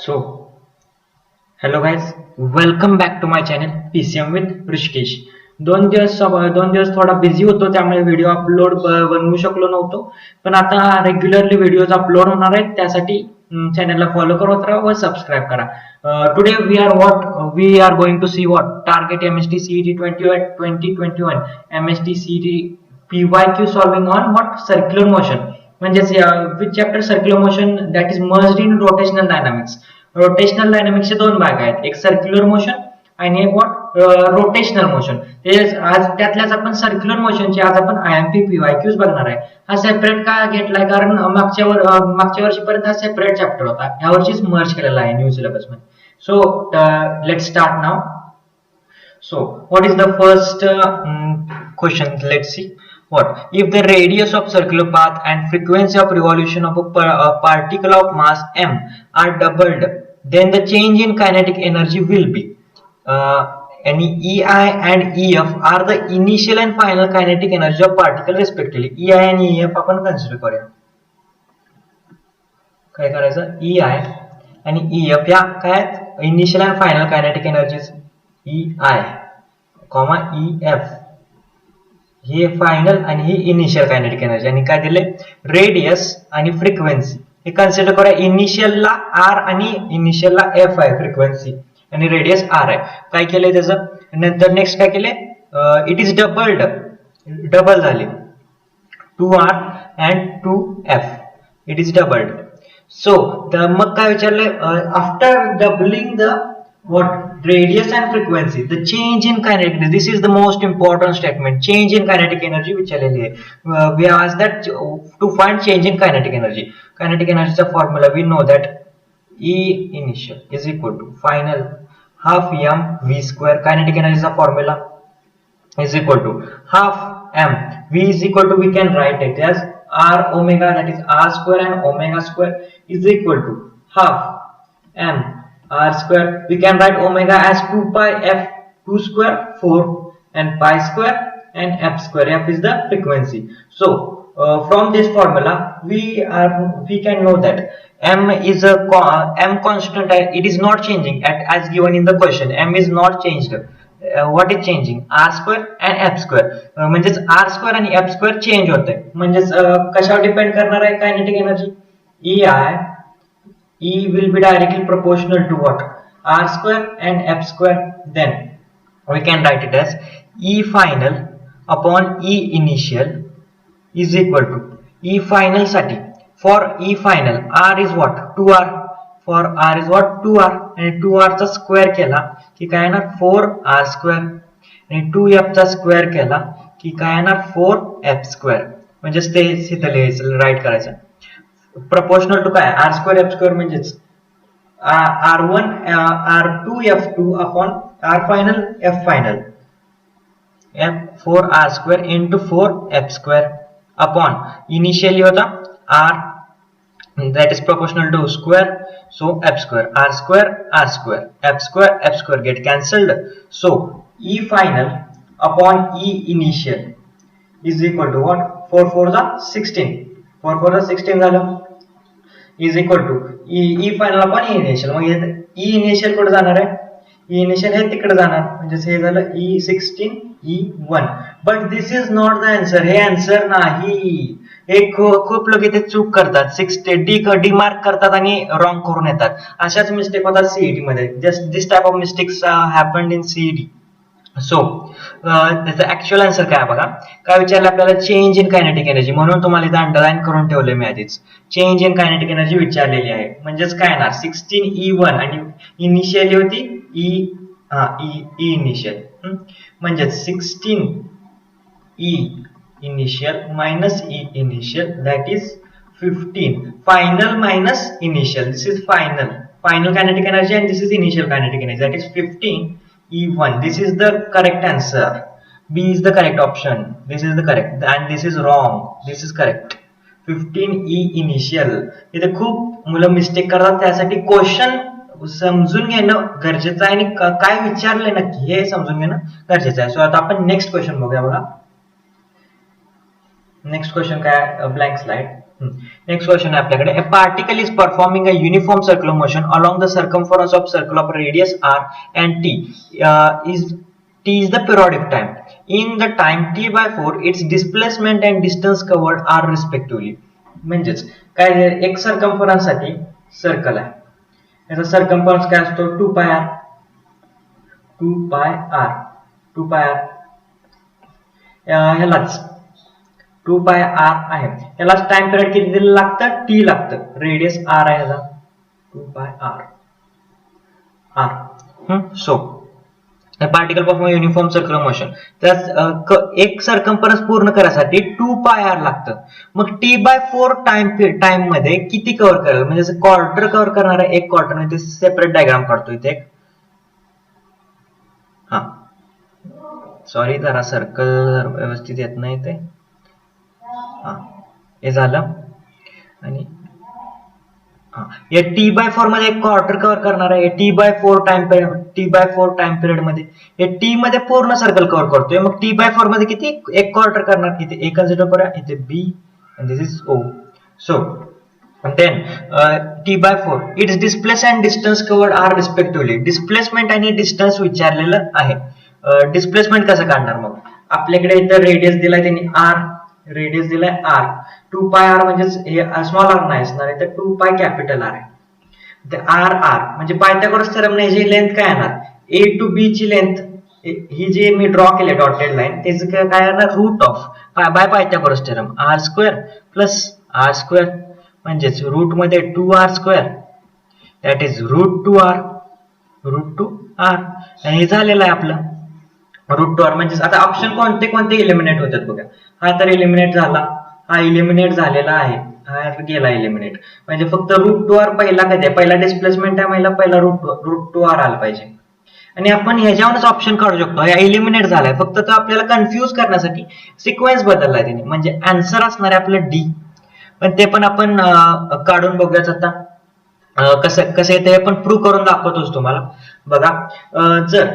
So, hello guys, welcome back to my channel PCM with Rishikesh. दोन दिवस थोडा busy होतो, त्यामुळे व्हिडिओ अपलोड बनवू शकलो नव्हतो. पण आता रेग्युलरली व्हिडिओज अपलोड होणार आहेत, त्यासाठी चॅनलला फॉलो करत राहा व सबस्क्राईब करा. Today we are going to see what target MST CET 2021 MST CET PYQ solving on what circular motion. म्हणजेच which chapter circular motion that is merged in rotational dynamics. Rotational डायनामिक्सचे दोन भाग आहेत, एक सर्क्युलर मोशन आणि एक what rotational motion. आज त्यातल्याच आपण सर्क्युलर मोशनचे आज आपण IMP PYQs बघणार आहे. हा सेपरेट का घेतलाय, कारण मागच्या वर्षीपर्यंत हा सेपरेट चॅप्टर होता, ह्या वर्षीच मर्ज केलेला आहे न्यू सिलेबस मध्ये. So let's start now. So what is the first question? Let's see. What if the radius of circular path and frequency of revolution of a particle of mass m are doubled, then the change in kinetic energy will be any EI and EF are the initial and final kinetic energy of particle respectively. EI and EF आपण consider करूया. काय करायचं? EI आणि EF या काय initial and final kinetic energies. EI, EF हे final आणि ही initial kinetic energy. आणि काय दिले? रेडियस आणि फ्रिक्वेन्सी. हे कन्सिडर करूया. इनिशियलला R आणि इनिशियलला F आहे फ्रिक्वेन्सी, आणि रेडियस R आहे. काय केलंय त्याचं? नंतर नेक्स्ट काय केले? इट इज डबल झाले 2R and 2F. It is doubled. So मग काय विचारले? After doubling the what radius and frequency, the change in kinetic energy. This is the most important statement. Change in kinetic energy विचारलेली आहे. We asked that to find change in kinetic energy. Kinetic energy चा formula we know that E initial is equal to final half m v square. Kinetic energy चा formula is equal to half m. V is equal to, we can write it as r omega, that is r square and omega square is equal to half m r square. We can write omega as 2 pi f, 2 square 4 and pi square and f square. F is the frequency. So from this formula we can know that m is a m constant. It is not changing as given in the question. M is not changed. What is changing? R square and f square. म्हणजेच r square आणि f square change होते. म्हणजेच कशावर depend करणार आहे kinetic energy? E will be directly proportional to what? R square and F square. Then we can write it as E final upon E initial is equal to E final साठी. For E final R is what? 2R. For R is what? 2R. आणि 2R चा square केला की काय येणार? 4R square. आणि 2F चा square केला की काय येणार? 4F square. म्हणजे ते सिद्ध लिहायचं, राईट करायचं. प्रपोर्शनल टू काय? R square F square म्हणजेच R1 R2 F2 upon R final F final. 4R square into 4F square upon initially होता R, that is proportional to square, so F square. R square R square, F square get cancelled. So E final upon E initial is equal to what? 4 4 the 16. 4 4 the 16 झालं is equal to E final upon E initial. मग E initial कुठे जाणार आहे? E initial हे तिकडे जाणार, म्हणजे हे झालं E16 E1. But this is not the answer. हे आन्सर नाही. एक खूप लोक इथे चूक करतात, 60 डिमार्क करतात आणि रॉंग करून येतात. अशाच मिस्टेक होतात सीईटी मध्ये. Just this type of mistakes happened in CET. So त्याचा ऍक्च्युअल आन्सर काय बघा. काय विचारलं आपल्याला? Change in kinetic energy. म्हणून तुम्हाला इथे अंडरलाईन करून ठेवले मी आधीच. चेंज इन कायनेटिक एनर्जी विचारलेली आहे. म्हणजेच काय येणार? 16 E1 आणि इनिशियली होती E इनिशियल. म्हणजेच 16 E initial minus E initial, that is 15. Final minus initial, this is final kinetic energy and this is initial kinetic energy, that is 15 E1. This is the correct answer. B is the correct option. This is the correct and this is wrong. This is correct. 15 E initial. इथे खूप मुलं mistake करतात, त्यासाठी question समजून घेणं गरजेचं आहे आणि काय विचारले नक्की हे समजून घेणं गरजेचं आहे. सो आता आपण नेक्स्ट क्वेश्चन बघूया. बघा नेक्स्ट क्वेश्चन काय? Blank slide. नेक्स्ट क्वेश्चन आहे आपल्याकडे. A particle is performing a uniform circular motion along the circumference of circle of radius r and t is the periodic time. In the time t/4 its displacement and distance covered are respectively. म्हणजेच काय, एक circumference साठी circle आहे, याचा circumference काय असतो 2πr 2πr ह्यालाच 2πr आहे, यालाच टाइम पिरियड किती दिलेलं लागतं, t लागतं, रेडियस r आहे ह्याचा 2πr so particle perform uniform circular motion, त्यात एक सर्कमफरन्स पूर्ण करायसाठी 2πr लागतं. मग t/4 टाइम मध्ये किती कव्हर करेल, म्हणजे क्वार्टर कव्हर करणार आहे, एक क्वार्टर मध्ये सेपरेट डायग्राम काढतो इथे. हा सॉरी जरा सर्कल व्यवस्थित येत नाही ते. हा हे झालं. आणि या t/4 मध्ये एक क्वार्टर कव्हर करणार आहे, t/4 टाइम पिरियड मध्ये हे t मध्ये पूर्ण सर्कल कव्हर करतोय. मग t/4 मध्ये किती, एक क्वार्टर करणार, इथे ए कन्सिडर करूया, इथे b and this is o. So and then t/4 its displacement and distance covered are respectively. Displacement आणि डिस्टन्स विचारलेलं आहे. डिस्प्लेसमेंट कसं काढणार, मग आपल्याकडे इथं रेडियस दिलाय त्यांनी r, रेडियस दिलाय r, 2πr म्हणजे स्मॉल r नाही असणार आहे, तर 2π कॅपिटल r आहे. ते r म्हणजे पायथागोरस थेरमने जी लेंथ काय येणार, a to b ची लेंथ ही जी मी ड्रॉ केली डॉटेड लाईन, त्याचं काय येणार, root of by Pythagoras theorem r² plus r², म्हणजेच रूट मध्ये 2r² that is route 2r आणि हे झालेलं आहे आपलं रूट 2r. म्हणजे आता ऑप्शन कोणते कोणते इलिमिनेट होतात बघा. हा तर इलिमिनेट झाला, हा इलिमिनेट झालेला आहे, हा गेला इलिमिनेट. म्हणजे फक्त रूट 2r पहिला कधी आहे, पहिला डिस्प्लेसमेंट आहे, पहिला रूट 2r आला पाहिजे. आणि आपण ह्याच्यावरच ऑप्शन काढू शकतो, या इलिमिनेट झालाय, फक्त तो आपल्याला कन्फ्यूज करण्यासाठी सिक्वेन्स बदललाय त्याने. म्हणजे आन्सर असणार आहे आपलं डी, पण ते पण आपण काढून बघूयाच आता कसं येते, आपण प्रूव्ह करून दाखवतोच तुम्हाला. बघा जर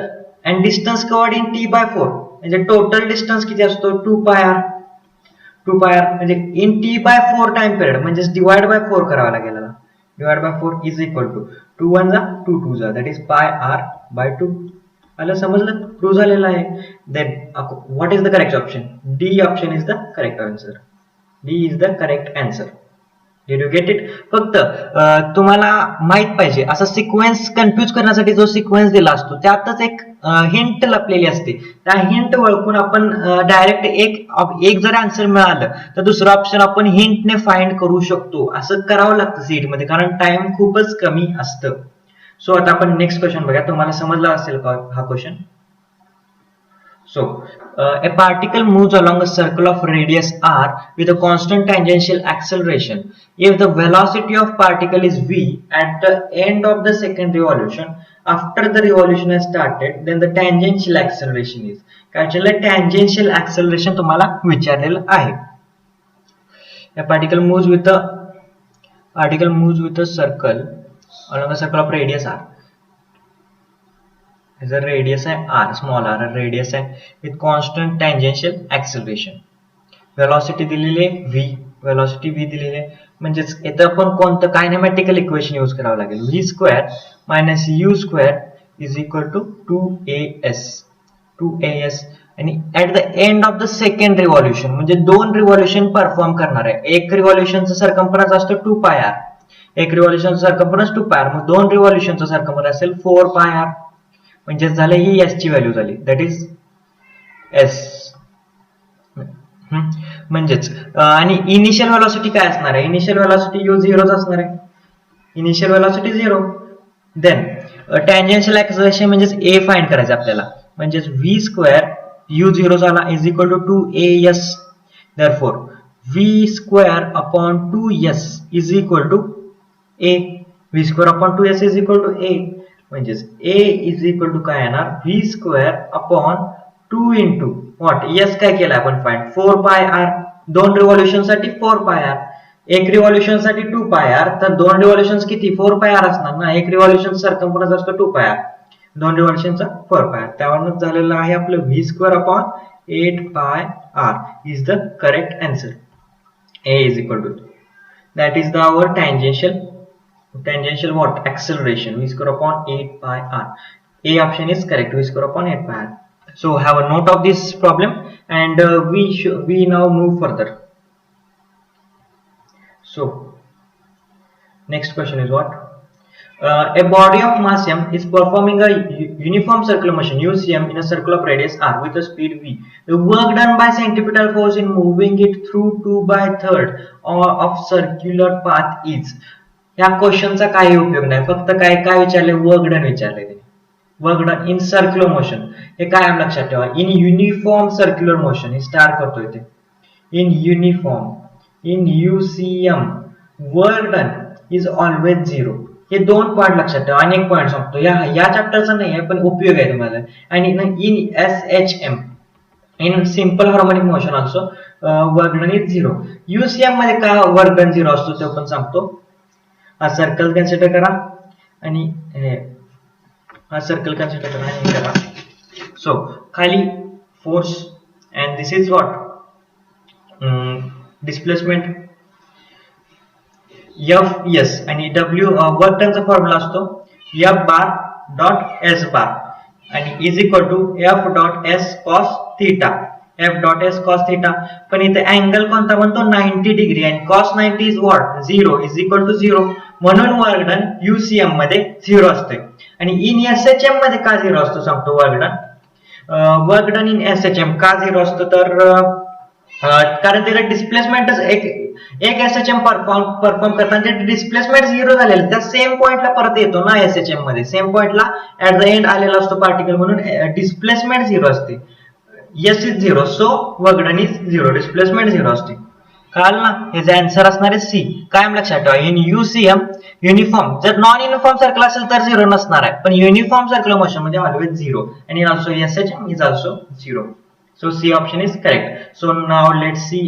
and distance covered in t/4 म्हणजे टोटल डिस्टन्स किती असतो 2πr म्हणजे इन t/4 टाइम पिरियड, म्हणजे डिवाइड बाय 4 करावा लागेल. Divide by 4 is equal to 2 1 जा 2 2 जा दॅट इज πr/2. आलं, समजलं, प्रूव्ह झालेलं आहे. Then what is the correct option, D option is the correct answer. D is the correct answer. Did you get it. फक्त तुम्हाला माहित पाहिजे, असा सिक्वेन्स कन्फ्यूज करण्यासाठी जो सिक्वेन्स दिला असतो त्यातच एक हिंट लपलेली असते. त्या हिंट ओळखून आपण डायरेक्ट एक जर आन्सर मिळालं तर दुसरं ऑप्शन आपण हिंटने फाइंड करू शकतो. असं करावं लागतं सीट मध्ये, कारण टाइम खूपच कमी असतं. सो आता आपण नेक्स्ट क्वेश्चन बघा, तुम्हाला समजला असेल का हा question. So, a particle moves along a circle of radius r with a constant tangential acceleration. If the velocity of particle is v at the end of the second revolution, after the revolution has started, then the tangential acceleration is. काय tangential acceleration तुम्हाला विचारलेलं आहे. A particle moves with a circle along a circle of radius r. जर radius आहे r, small r radius आहे, with constant tangential acceleration. Velocity दिलेली आहे v, velocity v दिलेली आहे. म्हणजेच इथं आपण कोणतं कायनेमॅटिकल इक्वेशन यूज करावं लागेल, v² - u² is equal to 2as. आणि at the end of the second revolution, म्हणजे 2 रिव्हॉल्युशन परफॉर्म करणार आहे. एक रिव्हॉल्युशनचं सर्कम्फरन्स असतो 2πr, एक रिव्हॉल्युशनचं सर्कम्फरन्स 2πr, मग 2 रिव्हॉल्युशनचं सर्कम्फरन्स असेल 4πr. म्हणजे झालं ही एस ची व्हॅल्यू झाली, दॅट इज एस. म्हणजेच आणि इनिशियल व्हेलॉसिटी काय असणार आहे, इनिशियल व्हेलॉसिटी यू 0 असणार आहे, initial velocity 0. Then tangential acceleration म्हणजेच ए फाइंड करायचं आपल्याला, म्हणजेच v² u0 झाला is equal to 2as. Therefore v² 2s is equal to a. v² 2s is equal to a. म्हणजेच a इज इक्वल टू काय येणार, v² 2 इंटू व्हॉट, एस काय केलं आपण फाइंड 4πr. 2 रिव्हॉल्युशन साठी 4πr, एक revolution साठी 2πr, तर 2 रिव्हॉल्युशन किती 4πr असणार ना. एक रिव्हॉल्युशन सर्कम्फरन्स असतो 2πr, 2 रिव्हॉल्युशनचा 4πr. त्यावरच झालेलं आहे आपलं v² 8πr is the correct answer. a is equal to that is our tangential what? Acceleration, v square upon 8 pi r. A option is correct, v square upon 8 pi r. So have a note of this problem, and we now move further. So next question is what? A body of mass m is performing a uniform circular motion UCM in a circle of radius r with a speed v. The work done by centripetal force in moving it through 2/3 of circular path is. या क्वेश्चनचा काही उपयोग नाही, फक्त काय काय विचारले, work done विचारले. Work done in circular motion, हे काय लक्षात ठेवा, इन युनिफॉर्म सर्क्युलर मोशन, हे स्टार्ट करतोय ते in uniform, in UCM work done is always 0. हे 2 पॉइंट लक्षात ठेवा. आणि एक पॉइंट सांगतो, या चॅप्टरचा नाही आहे पण उपयोग आहे तुम्हाला. आणि in SHM in simple harmonic motion also work done is 0. UCM मध्ये का वर्क डन 0 असतो ते पण सांगतो. हा सर्कल कन्सिडर करा आणि हा सर्कल कन्सिडर करा आणि करा. सो खाली force and this is what displacement F आणि W वर्क डनचा फॉर्म्युला असतो F bar dot S bar आणि is equal to F dot S cos theta. F dot S cos theta, पण इथे अँगल कोणता म्हणतो 90 डिग्री आणि cos 90 is what 0 is equal to 0. म्हणून वर्क डन UCM मध्ये 0 असते. आणि इन SHM मध्ये का 0 असतो सांगतो. वर्क डन इन SHM का 0 असतो, तर कारण त्याला डिस्प्लेसमेंटच एक SHM परफॉर्म करताना ते डिस्प्लेसमेंट 0 झालेलं त्या सेम पॉइंटला परत येतो ना. SHM मध्ये सेम पॉइंटला ऍट द एंड आलेला असतो पार्टिकल, म्हणून डिस्प्लेसमेंट 0 असते. S is 0, so work done is 0, displacement 0 असते. कळलं ना. ह्याचा आन्सर असणार आहे C. कायम लक्षात ठेवा, इन UCM युनिफॉर्म, जर नॉन युनिफॉर्म सर्कल असेल तर 0 नसणार आहे, पण युनिफॉर्म सर्कुलर मोशन म्हणजे ऑलवेज 0. आणि also SHM is also 0. So C option is correct. So now let's see